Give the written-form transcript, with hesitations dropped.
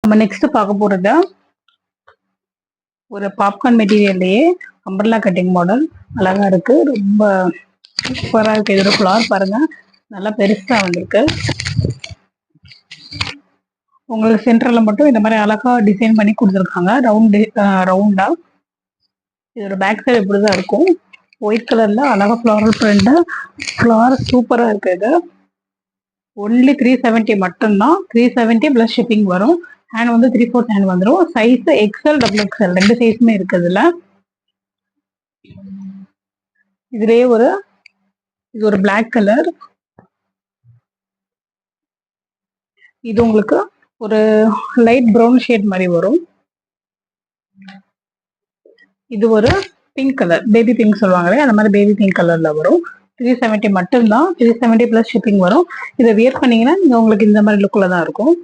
நம்ம நெக்ஸ்ட் பார்க்க போறது ஒரு பாப்கார்ன் மெட்டீரியல்லையே அம்பர்லா கட்டிங் மாடல். அழகா இருக்கு, ரொம்ப சூப்பரா இருக்கு. இதோட ஃபிளார் பாருங்க, நல்லா பெருசா வந்திருக்கு. உங்களுக்கு சென்டர்ல மட்டும் இந்த மாதிரி அழகா டிசைன் பண்ணி கொடுத்துருக்காங்க, ரவுண்டா. இதோட பேக் சைடு இப்படிதான் இருக்கும், ஒயிட் கலர்ல அழகா ஃபிளாரல் பிரிண்ட். ஃபிளார் சூப்பரா இருக்கு. இது ஒன்லி 370 மட்டும்தான். 370 பிளஸ் ஷிப்பிங் வரும். ஹேண்ட் வந்து 3/4 ஹேண்ட் வந்துடும். சைஸ் எக்ஸ்எல் டபுள் எக்ஸ்எல் ரெண்டு சைஸுமே இருக்கு இதுல. இதுலயே இது ஒரு பிளாக் கலர். இது உங்களுக்கு ஒரு லைட் ப்ரௌன் ஷேட் மாதிரி வரும். இது ஒரு பிங்க் கலர், பேபி பிங்க் சொல்லுவாங்களே அந்த மாதிரி பேபி பிங்க் கலர்ல வரும். 370 மட்டும்தான். 370 பிளஸ் ஷிப்பிங் வரும். இதை வியர் பண்ணீங்கன்னா நீங்க உங்களுக்கு இந்த மாதிரி லுக்ல தான் இருக்கும்.